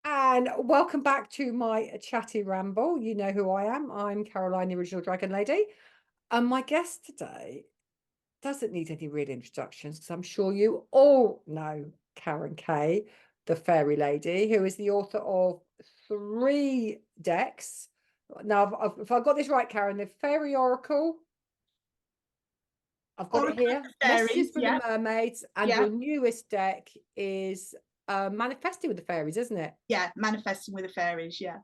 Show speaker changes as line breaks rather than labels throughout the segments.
And welcome back to my chatty ramble. You know who I am. I'm Caroline, the original Dragon Lady. And my guest today doesn't need any real introductions because I'm sure you all know Karen Kay, the fairy lady, who is the author of 3 decks. Now, if I got this right, Karen, the Fairy Oracle, I've got it
Oracle of
here.
the
Messages
Fairies,
from the
yeah,
Mermaids, and
yeah,
your newest deck is Manifesting with the Fairies, isn't it?
yeah, manifesting with the fairies, yeah.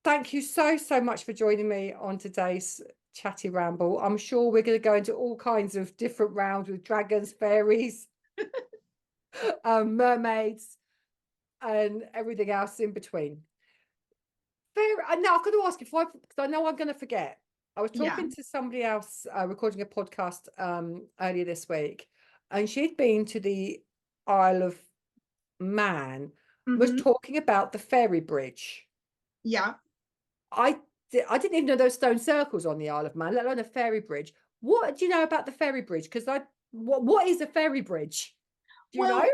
Thank you so much for joining me on today's chatty ramble. I'm sure we're going to go into all kinds of different rounds with dragons, fairies, mermaids, and everything else in between. Now I've got to ask you, because I know I'm going to forget. I was
Yeah.
talking to somebody else recording a podcast earlier this week, and she'd been to the Isle of Man, was
Hmm.
talking about the ferry bridge.
Yeah.
I I didn't even know there were stone circles on the Isle of Man, let alone a ferry bridge. What do you know about the ferry bridge? Because what is a ferry bridge? Do you know?
Well,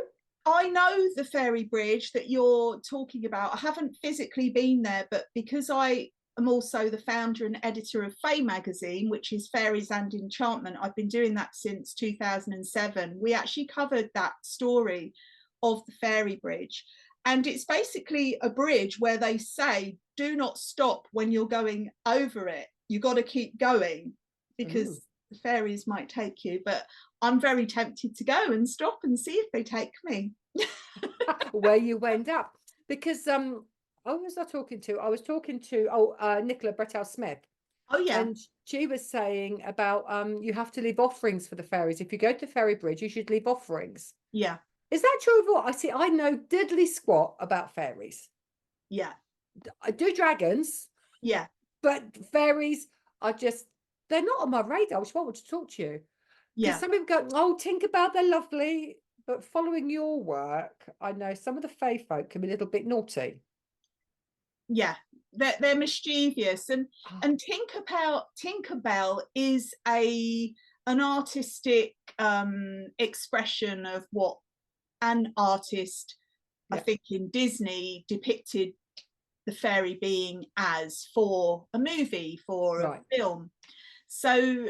I know the fairy bridge that you're talking about. I haven't physically been there, but because I am also the founder and editor of FAE Magazine, which is Fairies and Enchantment, I've been doing that since 2007. We actually covered that story of the fairy bridge. And it's basically a bridge where they say, do not stop when you're going over it. You got to keep going
Ooh.
because the fairies might take you. But I'm very tempted to go and stop and see if they take me.
Where you end up. Because who was I talking to? I was talking to Nicola Brettel Smith,
Oh yeah,
and she was saying about you have to leave offerings for the fairies. If you go to Ferry Bridge, you should leave offerings.
yeah,
Is that true of what I see? I know diddly squat about fairies.
yeah,
I do dragons,
yeah,
but fairies are just, they're not on my radar, which is why I want to talk to you. Because
yeah,
some people go, oh, Tinkerbell, they're lovely. But following your work, I know some of the fae folk can be a little bit naughty.
yeah. They're mischievous,
Oh,
and Tinkerbell is a an artistic expression of what an artist, I
yeah,
think, in Disney depicted the fairy being as for a movie, for a
right.
film. So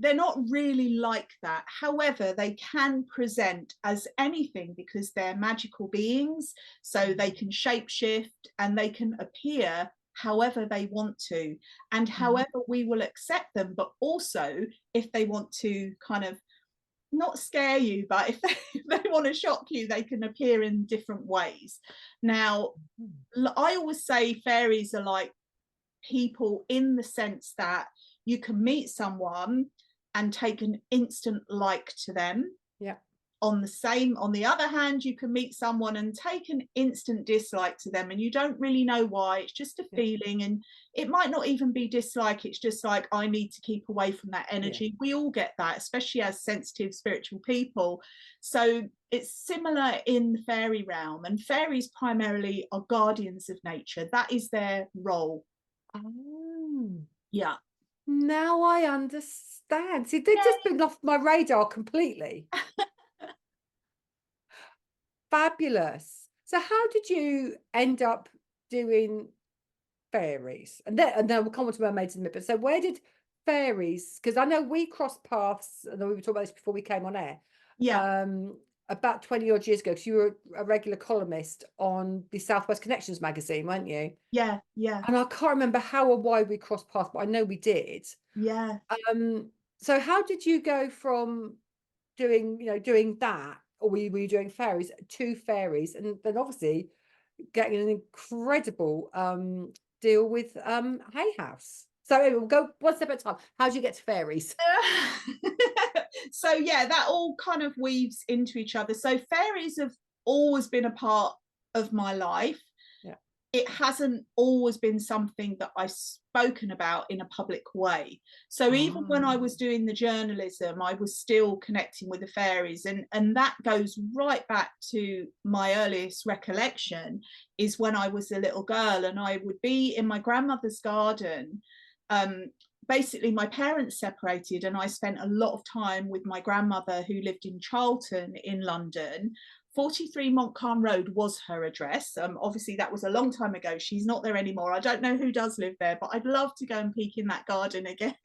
they're not really like that. However, they can present as anything because they're magical beings. So they can shapeshift and they can appear however they want to and
Mhm.
however we will accept them. But also, if they want to kind of not scare you, but if they want to shock you, they can appear in different ways. Now, I always say fairies are like people in the sense that you can meet someone and take an instant like to them.
Yeah.
On the other hand, you can meet someone and take an instant dislike to them and you don't really know why. It's just a
Yeah.
feeling, and it might not even be dislike. It's just like, I need to keep away from that
Yeah.
energy. We all get that, especially as sensitive spiritual people. So it's similar in the fairy realm, and fairies primarily are guardians of nature. That is their role.
Oh,
Yeah.
now I understand. See, they've just been off my radar completely. Fabulous. So how did you end up doing fairies? And then we'll come on to mermaids in a minute. But so where did fairies, because I know we crossed paths, and we were talking about this before we came on air,
Yeah.
um, about 20 odd years ago, because you were a regular columnist on the Southwest Connections magazine, weren't you?
Yeah. Yeah.
And I can't remember how or why we crossed paths, but I know we did.
Yeah.
Um, so how did you go from doing that, or were you doing fairies to fairies, and then obviously getting an incredible deal with Hay House? So anyway, we'll go one step at a time. How did you get to fairies?
So yeah, that all kind of weaves into each other. So fairies have always been a part of my life.
Yeah.
It hasn't always been something that I've spoken about in a public way. So even when I
Ah,
was doing the journalism, I was still connecting with the fairies, and that goes right back to my earliest recollection is when I was a little girl and I would be in my grandmother's garden. um, Basically my parents separated and I spent a lot of time with my grandmother who lived in Charlton in London 43 Montcalm Road was her address. Obviously that was a long time ago. She's not there anymore. I don't know who does live there, but I'd love to go and peek in that garden again.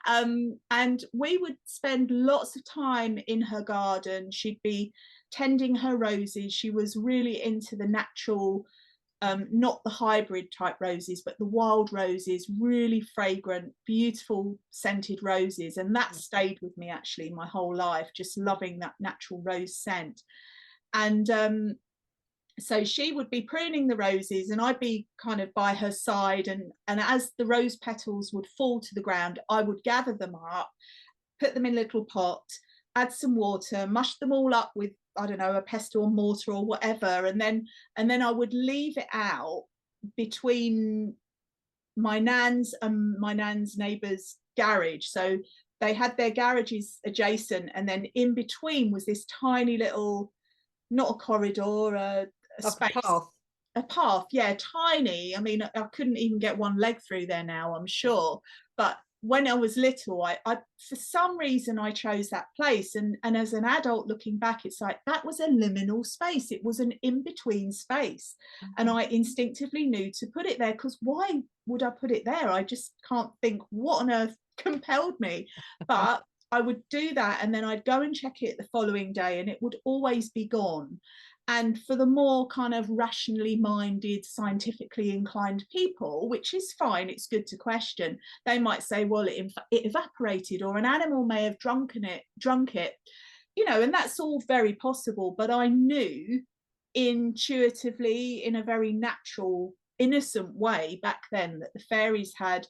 And we would spend lots of time in her garden. She'd be tending her roses. She was really into the natural, not the hybrid type roses, but the wild roses, really fragrant, beautiful scented roses. And that stayed with me actually my whole life, just loving that natural rose scent. And so she would be pruning the roses and I'd be kind of by her side, and as the rose petals would fall to the ground, I would gather them up, put them in a little pot, add some water, mush them all up with, I don't know, a pestle or mortar or whatever, and then I would leave it out between my nan's and my nan's neighbour's garage. So they had their garages adjacent, and then in between was this tiny little, not a corridor, a space, a path, yeah, tiny. I mean, I couldn't even get one leg through there now, I'm sure. But when I was little, I for some reason I chose that place, and as an adult looking back, it's like that was a liminal space. It was an in-between space, and I instinctively knew to put it there, because why would I put it there? I just can't think what on earth compelled me. But I would do that, and then I'd go and check it the following day, and it would always be gone. And for the more kind of rationally minded, scientifically inclined people, which is fine, it's good to question, they might say, well, it evaporated, or an animal may have drunk it, you know, and that's all very possible. But I knew intuitively, in a very natural, innocent way back then, that the fairies had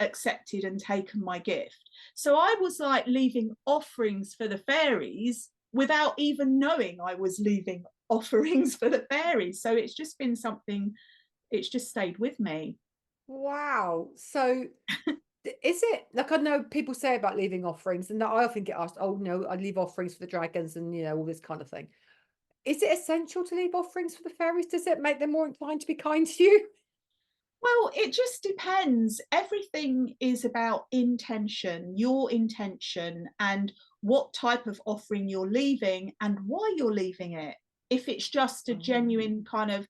accepted and taken my gift. So I was like leaving offerings for the fairies without even knowing I was leaving offerings for the fairies. So it's just been something, it's just stayed with me.
Wow. So is it, like, I know people say about leaving offerings, and I often get asked, oh no, I leave offerings for the dragons and, you know, all this kind of thing. Is it essential to leave offerings for the fairies? Does it make them more inclined to be kind to you?
Well, it just depends. Everything is about intention, your intention, and what type of offering you're leaving and why you're leaving it. If it's just a genuine kind of,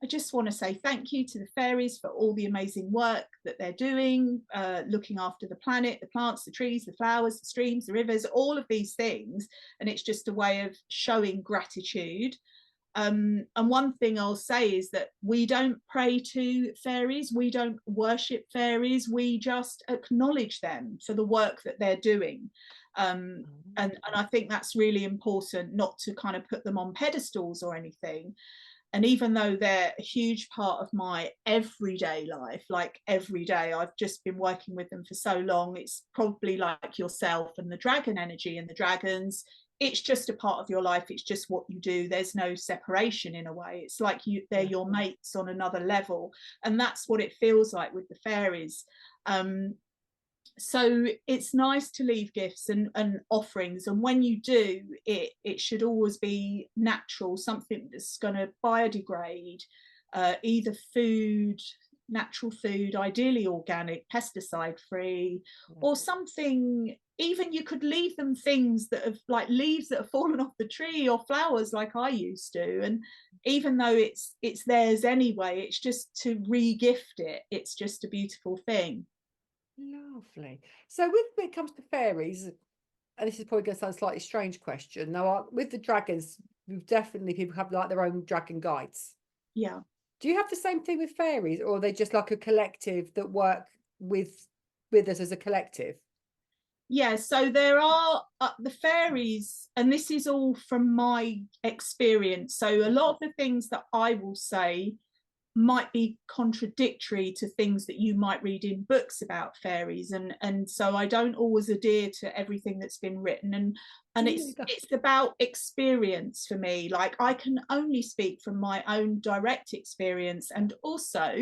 I just want to say thank you to the fairies for all the amazing work that they're doing, looking after the planet, the plants, the trees, the flowers, the streams, the rivers, all of these things. And it's just a way of showing gratitude. And one thing I'll say is that we don't pray to fairies, we don't worship fairies, we just acknowledge them for the work that they're doing. And I think that's really important, not to kind of put them on pedestals or anything. And even though they're a huge part of my everyday life, like every day, I've just been working with them for so long, it's probably like yourself and the dragon energy and the dragons. It's just a part of your life. It's just what you do. There's no separation in a way. It's like they're your mates on another level. And that's what it feels like with the fairies. So it's nice to leave gifts and offerings, and when you do, it should always be natural, something that's going to biodegrade, either food, natural food, ideally organic, pesticide free, or something. Even you could leave them things that have, like leaves that have fallen off the tree, or flowers like I used to, and even though it's theirs anyway, it's just to re-gift it. It's just a beautiful thing.
Lovely. So when it comes to fairies, and this is probably going to sound a slightly strange question. Now, with the dragons, definitely people have like their own dragon guides.
Yeah.
Do you have the same thing with fairies, or are they just like a collective that work with us as a collective?
Yeah, so there are the fairies, and this is all from my experience. So a lot of the things that I will say might be contradictory to things that you might read in books about fairies, and so I don't always adhere to everything that's been written, and it's about experience for me. Like, I can only speak from my own direct experience, and also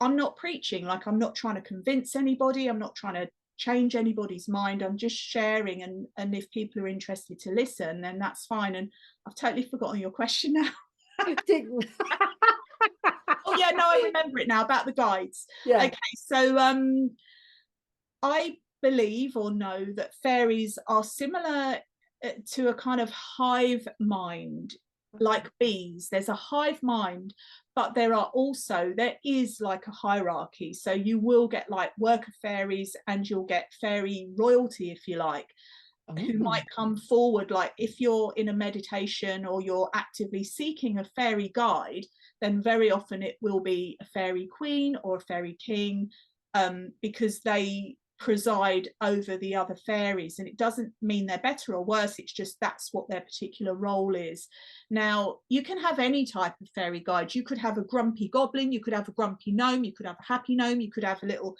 I'm not preaching. Like, I'm not trying to convince anybody, I'm not trying to change anybody's mind, I'm just sharing, and if people are interested to listen, then that's fine. And I've totally forgotten your question now. Oh yeah, no, I remember it now, about the guides.
Yeah.
Okay, so I believe or know that fairies are similar to a kind of hive mind like bees. There's a hive mind, but there is like a hierarchy. So you will get like worker fairies, and you'll get fairy royalty, if you like, who might come forward. Like if you're in a meditation or you're actively seeking a fairy guide, then very often it will be a fairy queen or a fairy king, because they preside over the other fairies. And it doesn't mean they're better or worse, it's just that's what their particular role is. Now, you can have any type of fairy guide. You could have a grumpy goblin, you could have a grumpy gnome, you could have a happy gnome, you could have a little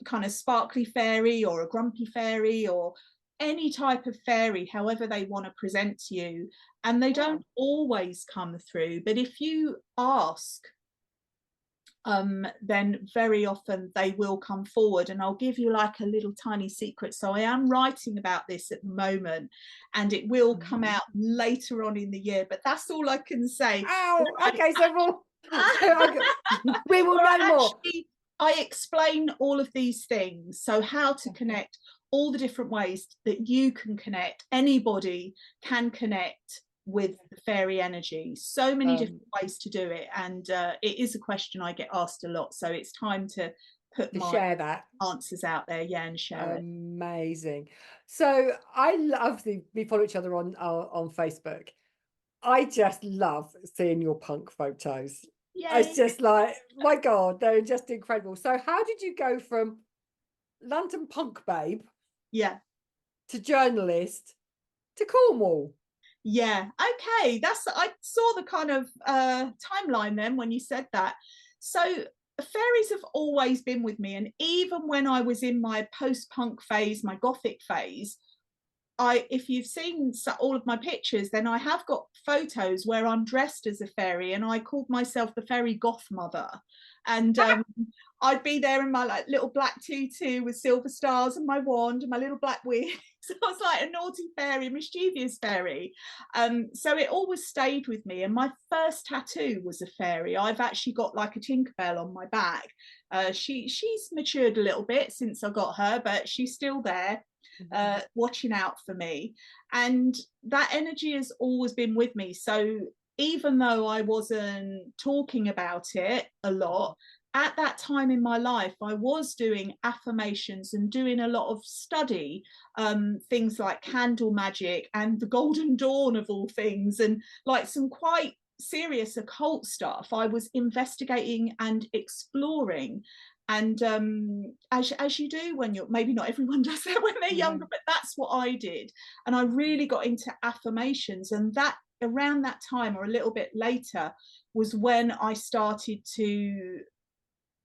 kind of sparkly fairy or a grumpy fairy, or any type of fairy, however they want to present to you. And they don't always come through, but if you ask, then very often they will come forward. And I'll give you like a little tiny secret. So I am writing about this at the moment, and it will come out later on in the year, but that's all I can say.
Oh, okay, so we will know more.
I explain all of these things, so how to connect, all the different ways that you can connect, anybody can connect with the fairy energy, so many different ways to do it. And it is a question I get asked a lot, so it's time to put my
share that
answers out there, and share it.
Amazing. So I love we follow each other on Facebook. I just love seeing your punk photos.
Yay.
It's just like, my God, they're just incredible. So how did you go from London punk babe to journalist to Cornwall?
Yeah, okay, I saw the kind of timeline then when you said that. So fairies have always been with me, and even when I was in my post-punk phase, my gothic phase, if you've seen all of my pictures, then I have got photos where I'm dressed as a fairy, and I called myself the fairy goth mother. And I'd be there in my like little black tutu with silver stars and my wand and my little black wig. So I was like a naughty fairy, mischievous fairy. So it always stayed with me. And my first tattoo was a fairy. I've actually got like a Tinkerbell on my back. She's matured a little bit since I got her, but she's still there, watching out for me. And that energy has always been with me. So even though I wasn't talking about it a lot, at that time in my life, I was doing affirmations and doing a lot of study, things like candle magic and the Golden Dawn of all things, and like some quite serious occult stuff. I was investigating and exploring. And as you do when you're, maybe not everyone does that when they're younger, but that's what I did. And I really got into affirmations, and that around that time or a little bit later was when I started to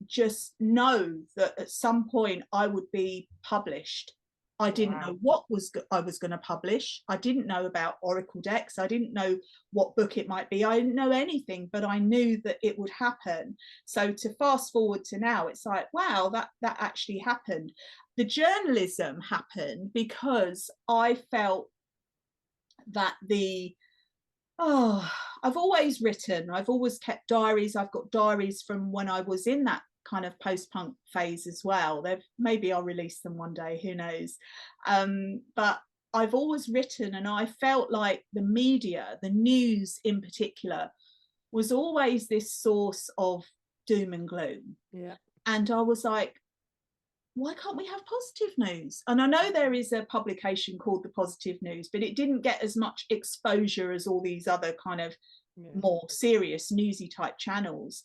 just know that at some point I would be published. I didn't know what I was going to publish. I didn't know about oracle decks. I didn't know what book it might be. I didn't know anything, but I knew that it would happen. So to fast forward to now, it's like, wow, that actually happened. The journalism happened because I felt that I've always written, I've always kept diaries. I've got diaries from when I was in that kind of post-punk phase as well. Maybe I'll release them one day, who knows. But I've always written, and I felt like the media, the news in particular, was always this source of doom and gloom. And I was like, why can't we have positive news? And I know there is a publication called The Positive News, but it didn't get as much exposure as all these other kind of more serious newsy type channels.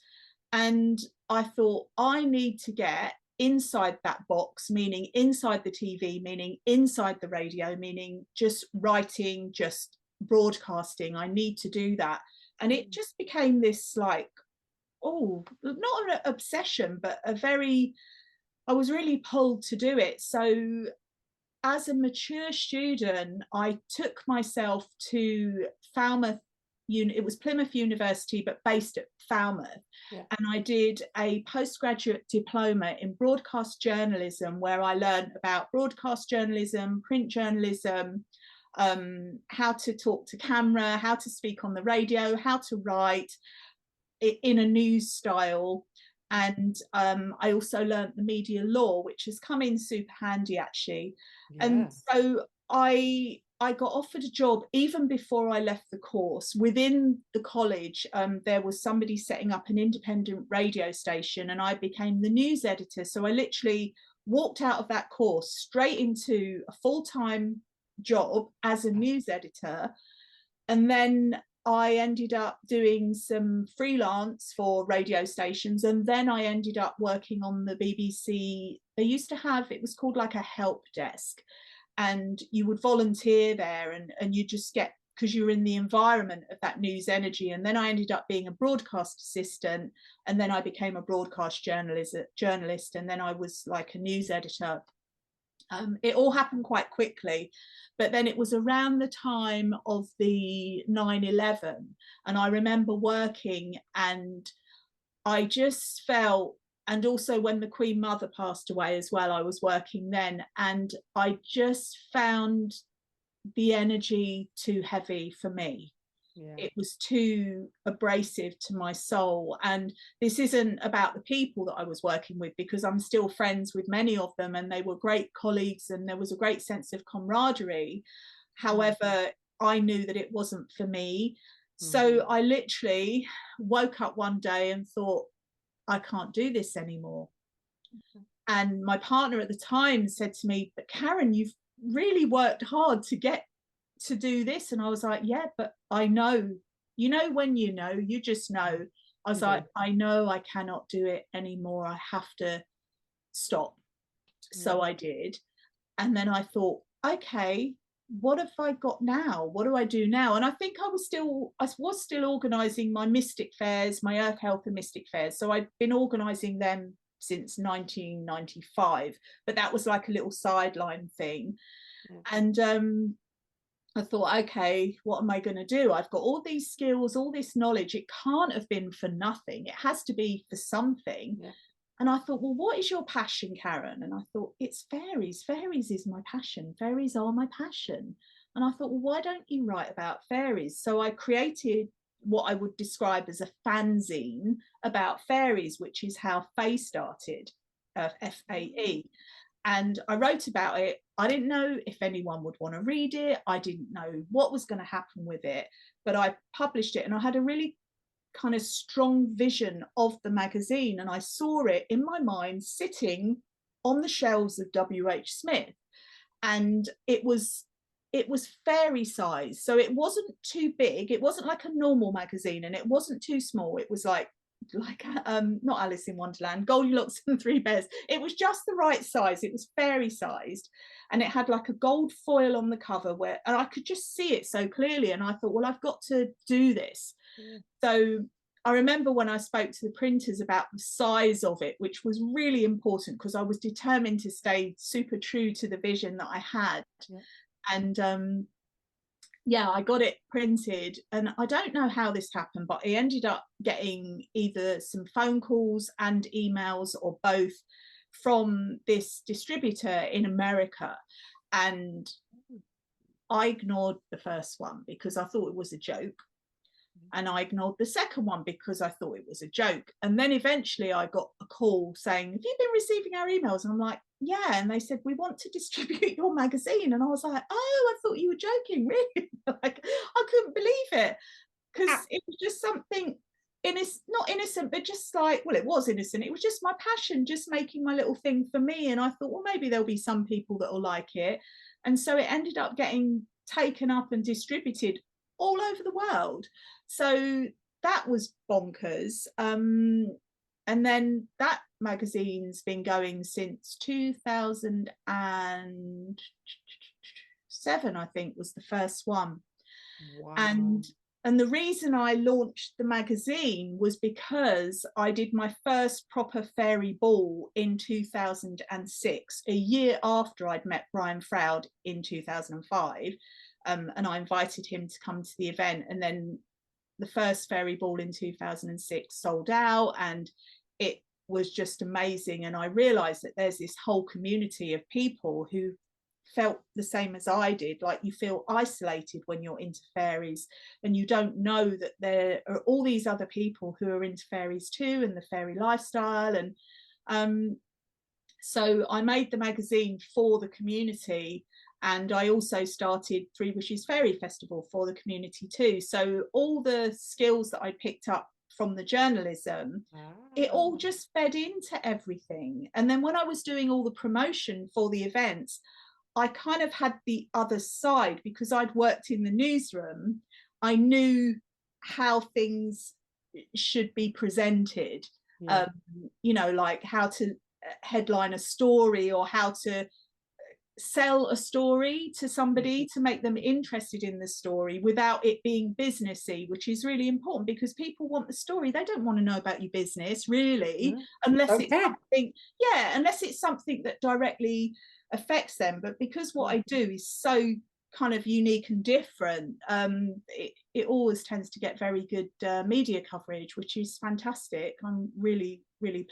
And I thought, I need to get inside that box, meaning inside the TV, meaning inside the radio, meaning just writing, just broadcasting. I need to do that. And it just became this like, not an obsession, but I was really pulled to do it. So as a mature student, I took myself to Falmouth. It was Plymouth University, but based at Falmouth. And I did a postgraduate diploma in broadcast journalism, where I learned about broadcast journalism, print journalism, how to talk to camera, how to speak on the radio, how to write in a news style. And I also learned the media law, which has come in super handy actually. And so I I got offered a job even before I left the course. Within the college, there was somebody setting up an independent radio station, and I became the news editor. So I literally walked out of that course straight into a full-time job as a news editor. And then I ended up doing some freelance for radio stations. And then I ended up working on the BBC. They used to have, it was called like a help desk. And you would volunteer there, and you just get, because you're in the environment of that news energy. And then I ended up being a broadcast assistant, and then I became a broadcast journalist, and then I was like a news editor. It all happened quite quickly, but then it was around the time of the 9/11, and I remember working, and I just felt, and also when the Queen Mother passed away as well, I was working then, and I just found the energy too heavy for me. Yeah. It was too abrasive to my soul. And this isn't about the people that I was working with, because I'm still friends with many of them, and they were great colleagues, and there was a great sense of camaraderie. However, I knew that it wasn't for me. So I literally woke up one day and thought, I can't do this anymore. And my partner at the time said to me, but Karen, you've really worked hard to get to do this. And I was like, yeah, but I know, when you just know. I was like, I know I cannot do it anymore. I have to stop. So I did. And then I thought, okay, what have I got now? What do I do now? And I think I was still organising my mystic fairs, my Earth Health and mystic fairs. So I'd been organising them since 1995, but that was like a little sideline thing. And I thought, okay, what am I going to do? I've got all these skills, all this knowledge. It can't have been for nothing. It has to be for something. Yeah. And I thought, well, what is your passion, Karen? And I thought, it's fairies. Fairies is my passion. Fairies are my passion. And I thought, well, why don't you write about fairies? So I created what I would describe as a fanzine about fairies, which is how FAE started, FAE. And I wrote about it. I didn't know if anyone would want to read it. I didn't know what was going to happen with it, but I published it, and I had a really kind of strong vision of the magazine, and I saw it in my mind sitting on the shelves of WH Smith, and it was fairy size, so it wasn't too big, it wasn't like a normal magazine, and it wasn't too small. It was like not Alice in Wonderland, Goldilocks and the Three Bears. It was just the right size. It was fairy sized, and it had like a gold foil on the cover, and I could just see it so clearly, and I thought, well, I've got to do this. So I remember when I spoke to the printers about the size of it, which was really important, because I was determined to stay super true to the vision that I had. And I got it printed, and I don't know how this happened, but I ended up getting either some phone calls and emails, or both, from this distributor in America. And I ignored the first one because I thought it was a joke. And I ignored the second one because I thought it was a joke. And then eventually I got a call saying, have you been receiving our emails? And I'm like, yeah. And they said, we want to distribute your magazine. And I was like, oh, I thought you were joking, really? Like, I couldn't believe it, because it was just something not innocent, but just like, well, it was innocent. It was just my passion, just making my little thing for me. And I thought, well, maybe there'll be some people that will like it. And so it ended up getting taken up and distributed all over the world. So that was bonkers. And then that magazine's been going since 2007, I think, was the first one. Wow. And the reason I launched the magazine was because I did my first proper fairy ball in 2006, a year after I'd met Brian Froud in 2005. And I invited him to come to the event. And then the first fairy ball in 2006 sold out, and it was just amazing. And I realized that there's this whole community of people who felt the same as I did. Like, you feel isolated when you're into fairies, and you don't know that there are all these other people who are into fairies too, and the fairy lifestyle. And so I made the magazine for the community, And I also started Three Wishes Fairy Festival for the community too. So all the skills that I picked up from the journalism, it all just fed into everything. And then when I was doing all the promotion for the events, I kind of had the other side, because I'd worked in the newsroom. I knew how things should be presented, you know, like how to headline a story or how to sell a story to somebody to make them interested in the story without it being businessy, which is really important, because people want the story. They don't want to know about your business really, unless it's something, unless it's something that directly affects them. But because what I do is so kind of unique and different, it always tends to get very good media coverage, which is fantastic. I'm really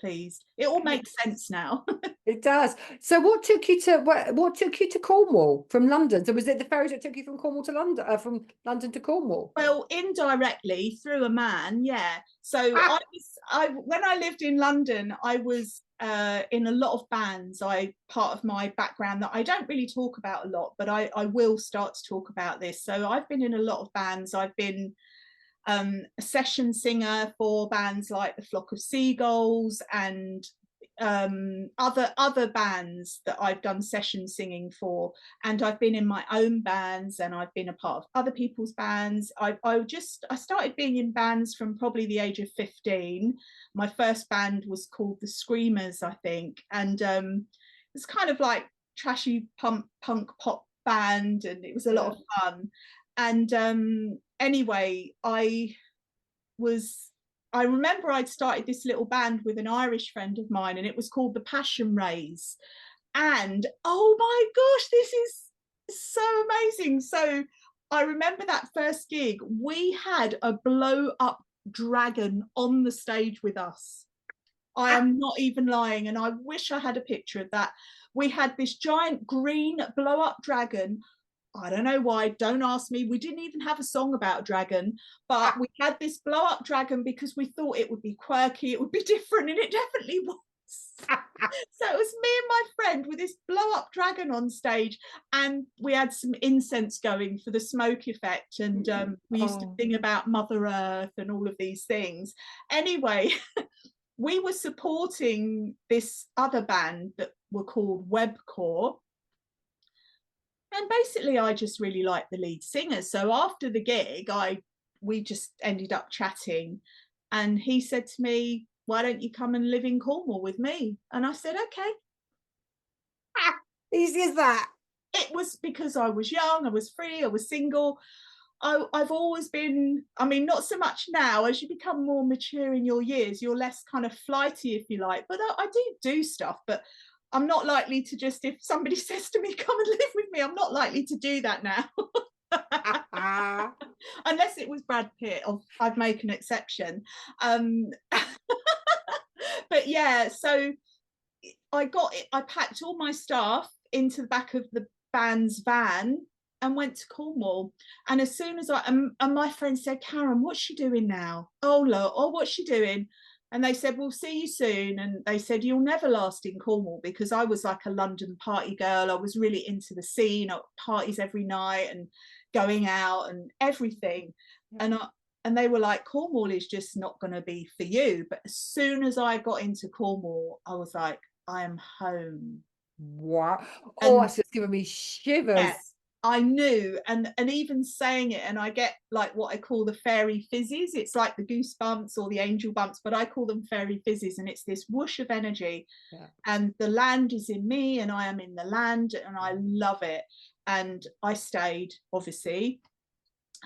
pleased. It all makes sense now.
It does. So what took you to Cornwall from London? So was it the ferries that took you from Cornwall to London, from London to Cornwall?
Well, indirectly through a man, yeah. So when I lived in London, I was in a lot of bands. Part of my background that I don't really talk about a lot, but I will start to talk about this. So I've been in a lot of bands. I've been a session singer for bands like the Flock of Seagulls and other bands that I've done session singing for, and I've been in my own bands, and I've been a part of other people's bands. I started being in bands from probably the age of 15. My first band was called the Screamers, I think, and it's kind of like trashy punk pop band, and it was a lot of fun. And anyway, I remember I'd started this little band with an Irish friend of mine, and it was called the Passion Rays. And oh my gosh, this is so amazing. So I remember that first gig, we had a blow up dragon on the stage with us. I am not even lying, and I wish I had a picture of that. We had this giant green blow up dragon. I don't know why, don't ask me. We didn't even have a song about a dragon, but we had this blow up dragon because we thought it would be quirky, it would be different, and it definitely was. So it was me and my friend with this blow up dragon on stage, and we had some incense going for the smoke effect, and we used to sing about Mother Earth and all of these things. Anyway, we were supporting this other band that were called Webcore. And basically, I just really liked the lead singer. So after the gig, we just ended up chatting. And he said to me, why don't you come and live in Cornwall with me? And I said, okay.
Easy as that.
It was because I was young, I was free, I was single. I've always been, I mean, not so much now. As you become more mature in your years, you're less kind of flighty, if you like. But I do stuff. But I'm not likely to just, if somebody says to me, come and live with me, I'm not likely to do that now. Unless it was Brad Pitt, I'd make an exception. But yeah, so I packed all my stuff into the back of the band's van and went to Cornwall. And as soon as and my friend said, Karen, what's she doing now? Oh, look, what's she doing? And they said, we'll see you soon. And they said, you'll never last in Cornwall, because I was like a London party girl. I was really into the scene, parties every night and going out and everything. And they were like, Cornwall is just not going to be for you. But as soon as I got into Cornwall, I was like, I am home.
Wow. Oh, it's just giving me shivers.
Yeah, I knew, and even saying it, and I get like what I call the fairy fizzes. It's like the goosebumps or the angel bumps, but I call them fairy fizzes, and it's this whoosh of energy. And the land is in me, and I am in the land, and I love it. And I stayed, obviously,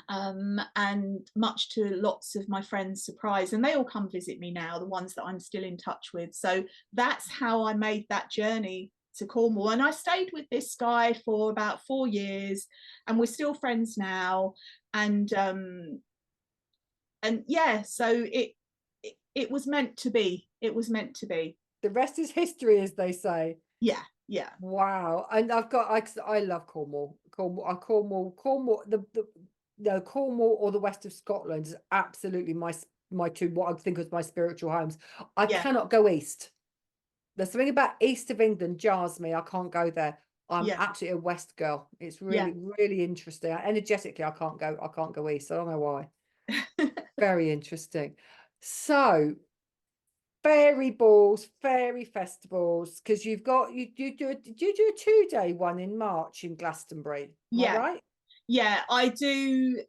and much to lots of my friends' surprise, and they all come visit me now, the ones that I'm still in touch with. So that's how I made that journey to Cornwall. And I stayed with this guy for about 4 years, and we're still friends now. And yeah, so it was meant to be. It was meant to be.
The rest is history, as they say.
Yeah.
Wow. And I love Cornwall. Cornwall, Cornwall or the west of Scotland is absolutely my two, what I think of my spiritual homes. I cannot go east. There's something about east of England jars me. I can't go there. I'm
Yeah.
absolutely a West girl. It's
Yeah.
really, really interesting. Energetically, I can't go east. I don't know why. Very interesting. So fairy balls, fairy festivals, because you've got you do a 2-day one in March in Glastonbury. Am I
Yeah.
right?
Yeah, I do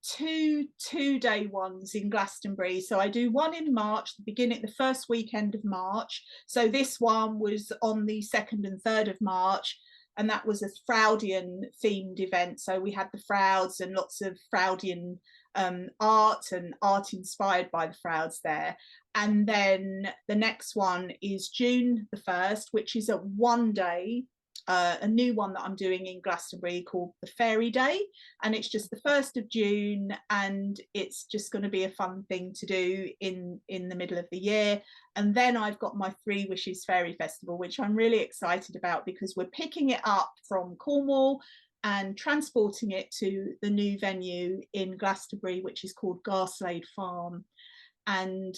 two-day ones in Glastonbury. So I do one in March, the first weekend of March. So this one was on the 2nd and 3rd of March, and that was a Fraudian themed event. So we had the Frauds and lots of Fraudian art and art inspired by the Frauds there. And then the next one is June the 1st, which is a 1-day, a new one that I'm doing in Glastonbury called the Fairy Day, and it's just the 1st of June, and it's just going to be a fun thing to do in the middle of the year. And then I've got my 3 Wishes Fairy Festival, which I'm really excited about, because we're picking it up from Cornwall and transporting it to the new venue in Glastonbury, which is called Garslade Farm. And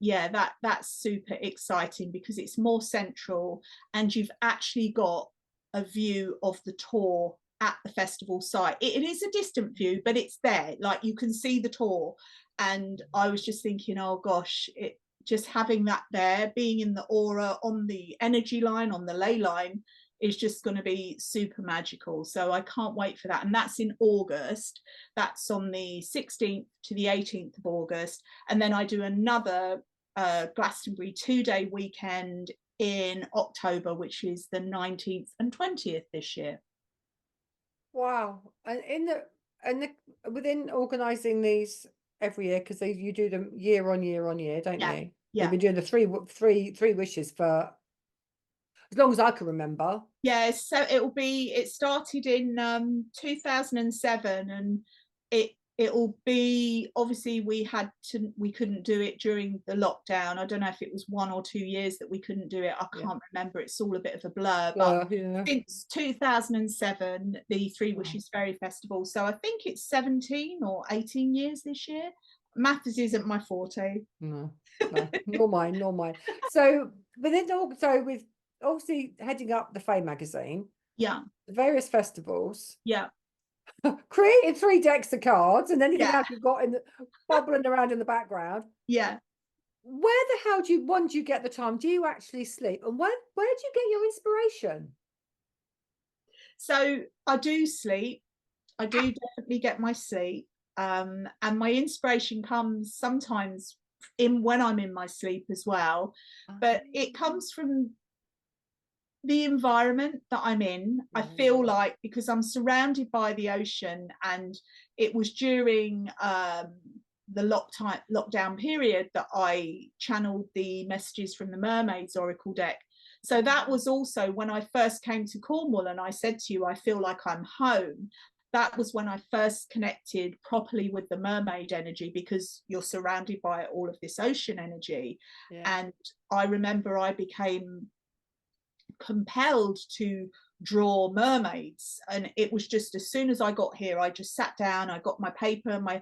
yeah, that's super exciting, because it's more central, and you've actually got a view of the Tor at the festival site. It is a distant view, but it's there, like you can see the Tor. And I was just thinking, oh gosh, it just having that there, being in the aura, on the energy line, on the ley line, is just going to be super magical. So I can't wait for that. And that's in August. That's on the 16th to the 18th of August. And then I do another Glastonbury 2-day weekend in October, which is the 19th and 20th this year.
Wow. And within organising these every year, because you do them year on year, don't
Yeah.
you?
Yeah.
You've been doing the three wishes for as long as I can remember.
Yeah, so it started in 2007, and it'll be, obviously we couldn't do it during the lockdown. I don't know if it was 1 or 2 years that we couldn't do it. I can't remember. It's all a bit of a blur. But
Yeah.
since 2007, the 3 Wishes Fairy Festival. So I think it's 17 or 18 years this year. Maths isn't my forte.
No, nor mine. So with obviously heading up the FAE Magazine,
Yeah.
the various festivals,
Yeah.
creating 3 decks of cards, and anything
Yeah.
else you've got bubbling around in the background.
Yeah.
Where the hell do you get the time? Do you actually sleep? And where do you get your inspiration?
So I do sleep. I do definitely get my sleep. And my inspiration comes sometimes when I'm in my sleep as well. But it comes from the environment that I'm in. I feel like, because I'm surrounded by the ocean, and it was during the lockdown period that I channeled the messages from the Mermaids Oracle deck. So that was also when I first came to Cornwall, and I said to you, I feel like I'm home. That was when I first connected properly with the mermaid energy, because you're surrounded by all of this ocean energy. And I remember I became compelled to draw mermaids, and it was just, as soon as I got here, I just sat down, I got my paper, my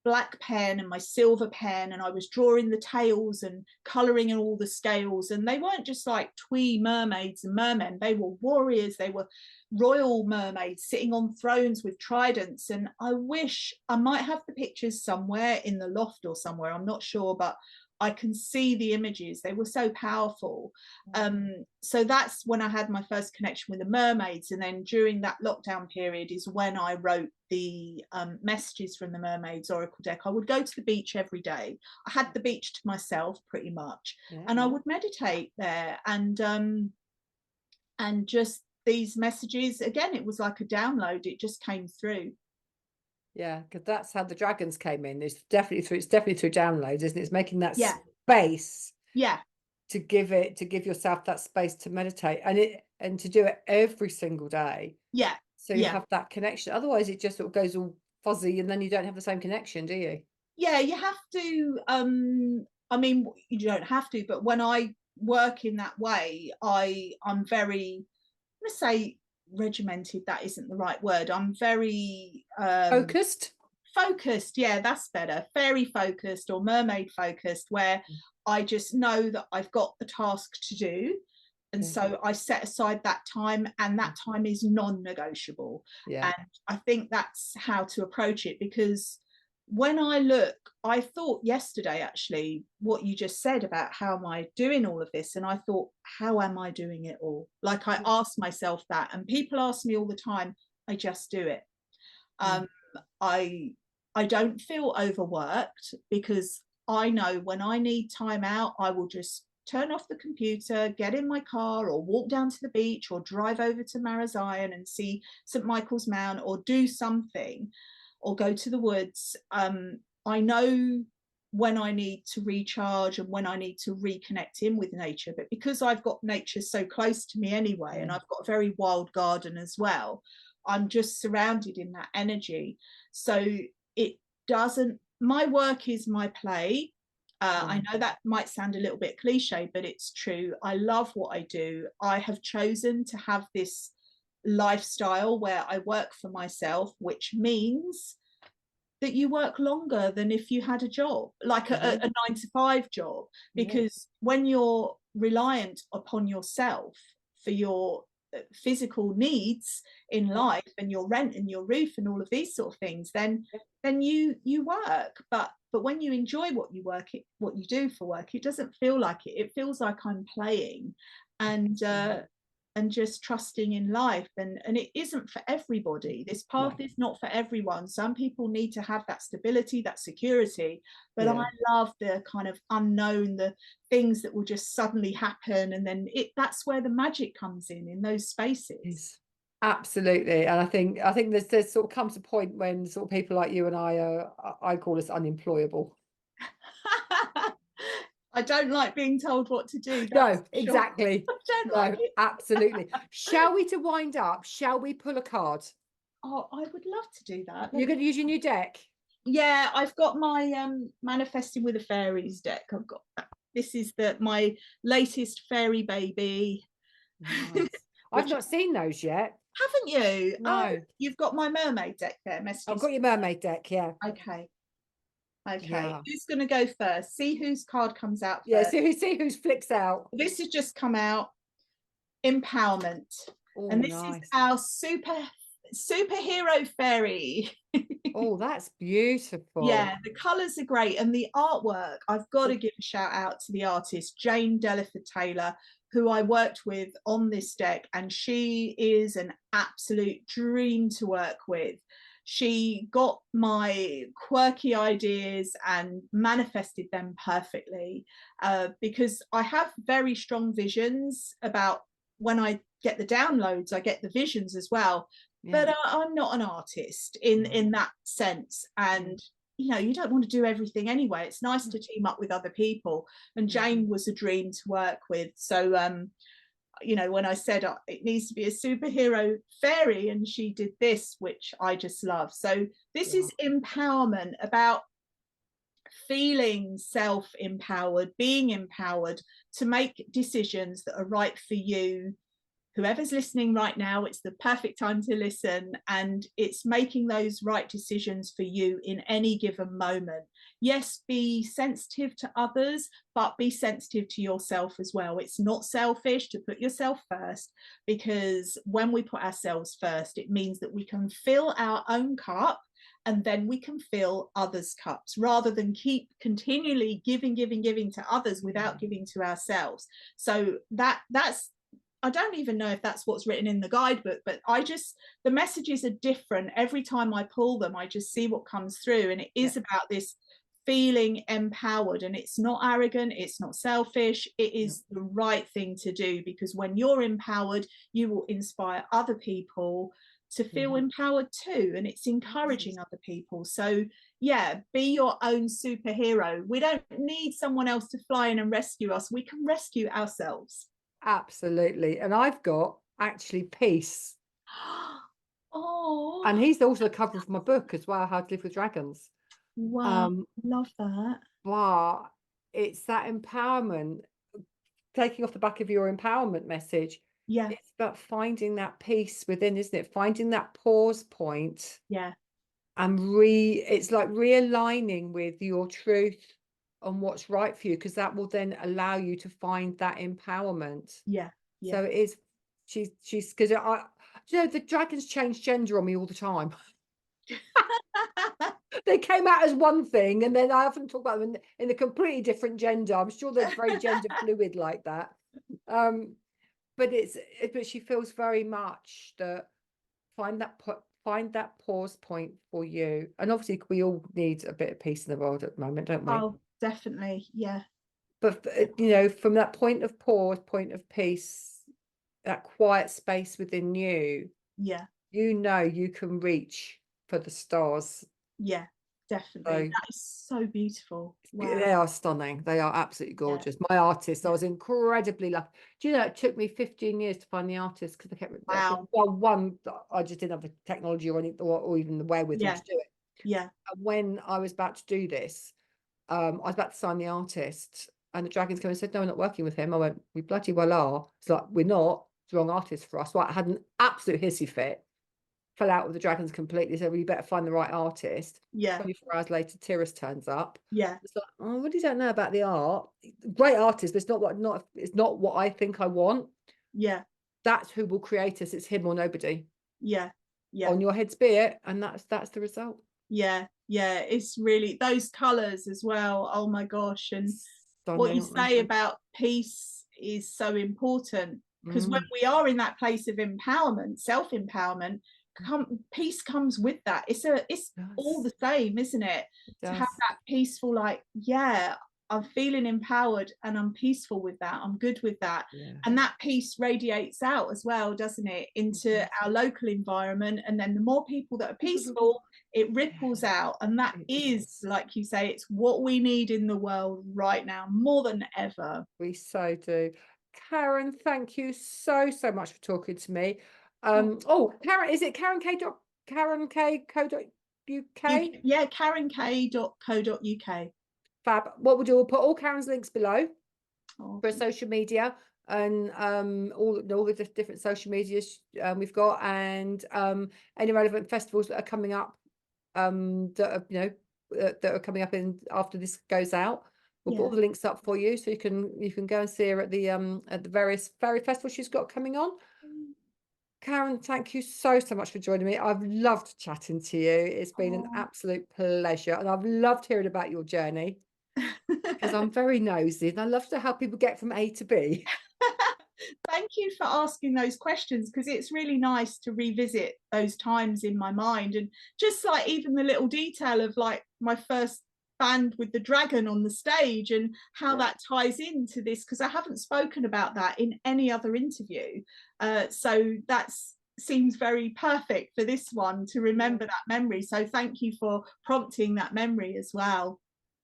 black pen and my silver pen, and I was drawing the tails and colouring in all the scales. And they weren't just like twee mermaids and mermen, they were warriors, they were royal mermaids sitting on thrones with tridents. And I wish I might have the pictures somewhere in the loft or somewhere, I'm not sure, but I can see the images. They were so powerful. So that's when I had my first connection with the mermaids. And then during that lockdown period is when I wrote the messages from the Mermaids Oracle deck. I would go to the beach every day. I had the beach to myself pretty much. And I would meditate there. And just these messages, again, it was like a download. It just came through.
Yeah, because that's how the dragons came in. It's definitely through downloads, isn't it? It's making that space.
Yeah.
To give yourself that space to meditate, and to do it every single day.
Yeah.
So you have that connection. Otherwise, it just sort of goes all fuzzy, and then you don't have the same connection, do you?
Yeah, you have to. I mean, you don't have to, but when I work in that way, I'm very, let's say, regimented. That isn't the right word. I'm very focused. Yeah, that's better. Fairy focused or mermaid focused, where I just know that I've got the task to do, And so I set aside that time, and that time is non-negotiable. And I think that's how to approach it, because when I look, I thought yesterday actually what you just said about how am I doing all of this, and I thought, how am I doing it all? Like, I asked myself that, and people ask me all the time. I just do it. I don't feel overworked, because I know when I need time out, I will just turn off the computer, get in my car, or walk down to the beach, or drive over to Mare and see St Michael's Mount, or do something, or go to the woods. I know when I need to recharge and when I need to reconnect in with nature. But because I've got nature so close to me anyway, and I've got a very wild garden as well, I'm just surrounded in that energy. So it doesn't, my work is my play. I know that might sound a little bit cliche, but it's true. I love what I do. I have chosen to have this lifestyle where I work for myself, which means that you work longer than if you had a job, like a 9-to-5 job, because when you're reliant upon yourself for your physical needs in life, and your rent and your roof and all of these sort of things, then you work. But when you enjoy what you do for work, it doesn't feel like it. It feels like I'm playing and just trusting in life. And it isn't for everybody. This path is not for everyone. Some people need to have that stability, that security. But I love the kind of unknown, the things that will just suddenly happen. And then that's where the magic comes in those spaces.
Absolutely. And I think there's sort of comes a point when sort of people like you and I call us unemployable.
I don't like being told what to do.
No, exactly.
I don't like it.
Absolutely. Shall we, to wind up, shall we pull a card?
Oh, I would love to do that.
You're going to use your new deck?
Yeah, I've got my Manifesting with the Fairies deck. I've got this is my latest fairy baby.
Nice. I've not seen those yet.
Haven't you?
No.
You've got my mermaid deck there. Messages.
I've got your mermaid deck, yeah.
Okay. Who's going to go first? See whose card comes out first.
See whose flicks out.
This has just come out. Empowerment. And this is our superhero fairy.
Oh, that's beautiful.
Yeah, the colors are great, and the artwork, I've got to give a shout out to the artist Jane Delaford Taylor, who I worked with on this deck, and she is an absolute dream to work with. She got my quirky ideas and manifested them perfectly, because I have very strong visions about when I get the downloads, I get the visions as well. But I'm not an artist in that sense. And, you don't want to do everything anyway. It's nice to team up with other people. And Jane was a dream to work with. So, when I said it needs to be a superhero fairy, and she did this, which I just love. So this is empowerment, about feeling self-empowered, being empowered to make decisions that are right for you. Whoever's listening right now, it's the perfect time to listen, and it's making those right decisions for you in any given moment. Yes, be sensitive to others, but be sensitive to yourself as well. It's not selfish to put yourself first, because when we put ourselves first, it means that we can fill our own cup, and then we can fill others' cups, rather than keep continually giving to others without giving to ourselves. So that's, I don't even know if that's what's written in the guidebook, but the messages are different every time I pull them. I just see what comes through, and it is about this feeling empowered, and it's not arrogant, it's not selfish, it is the right thing to do, because when you're empowered, you will inspire other people to feel empowered too, and it's encouraging other people. So be your own superhero. We don't need someone else to fly in and rescue us. We can rescue ourselves.
Absolutely. And I've got actually Peace.
Oh,
and he's also the cover of my book as well, How to Live with Dragons.
Wow, love that.
But it's that empowerment, taking off the back of your empowerment message. It's about finding that peace within, isn't it? Finding that pause point. And it's like realigning with your truth and what's right for you, because that will then allow you to find that empowerment. So it is, she's because the dragons change gender on me all the time. They came out as one thing, and then I often talk about them in a completely different gender. I'm sure they're very gender fluid like that. But but she feels very much that find that pause point for you. And obviously we all need a bit of peace in the world at the moment, don't we?
Oh, definitely. Yeah.
But from that point of pause, point of peace, that quiet space within you,
Yeah.
you can reach for the stars.
Yeah, definitely.
So
That is so beautiful. Wow.
they are stunning. They are absolutely gorgeous. My artist, I was incredibly lucky. Do you know, it took me 15 years to find the artist because I kept,
wow.
well, one, I just didn't have the technology or even the wherewithal to do it.
Yeah.
And when I was about to do this, I was about to sign the artist, and the dragons came and said, no, we're not working with him. I went, we bloody well are. It's like, we're not. It's the wrong artist for us. So I had an absolute hissy fit, fell out with the dragons completely. So we better find the right artist.
Yeah.
24 hours later, Tyrus turns up.
Yeah.
It's like, oh, what do you don't know about the art? Great artist, but it's not what I think I want.
Yeah.
That's who will create us. It's him or nobody.
Yeah. Yeah.
On your heads be it, and that's the result.
Yeah. Yeah. It's really those colours as well. Oh my gosh. And
Stunning,
what you say about peace is so important, because when we are in that place of empowerment, self-empowerment, peace comes with that. It's all the same, isn't it? To have that peaceful, like, yeah, I'm feeling empowered and I'm peaceful with that. I'm good with that. And that peace radiates out as well, doesn't it, into our local environment. And then the more people that are peaceful, it ripples out. And that is, like you say, it's what we need in the world right now, more than ever.
We so do. Karen, thank you so much for talking to me. Karen, is it KarenK.co.uk?
Yeah, KarenK.co.uk.
Fab. What we'll do, we'll put all Karen's links below for social media, and all the different social medias we've got, and any relevant festivals that are coming up, that are coming up in after this goes out. We'll put all the links up for you, so you can go and see her at the various fairy festivals she's got coming on. Karen, thank you so much for joining me. I've loved chatting to you. It's been an absolute pleasure, and I've loved hearing about your journey, because I'm very nosy and I love to help people get from A to B.
Thank you for asking those questions, because it's really nice to revisit those times in my mind, and just like even the little detail of like my first band with the dragon on the stage, and how that ties into this, because I haven't spoken about that in any other interview. So that seems very perfect for this one, to remember that memory. So thank you for prompting that memory as well.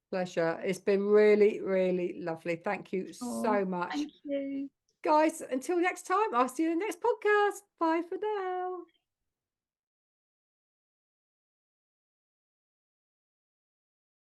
Pleasure. It's been really, really lovely. Thank you so much.
Thank you.
Guys, until next time, I'll see you in the next podcast. Bye for now.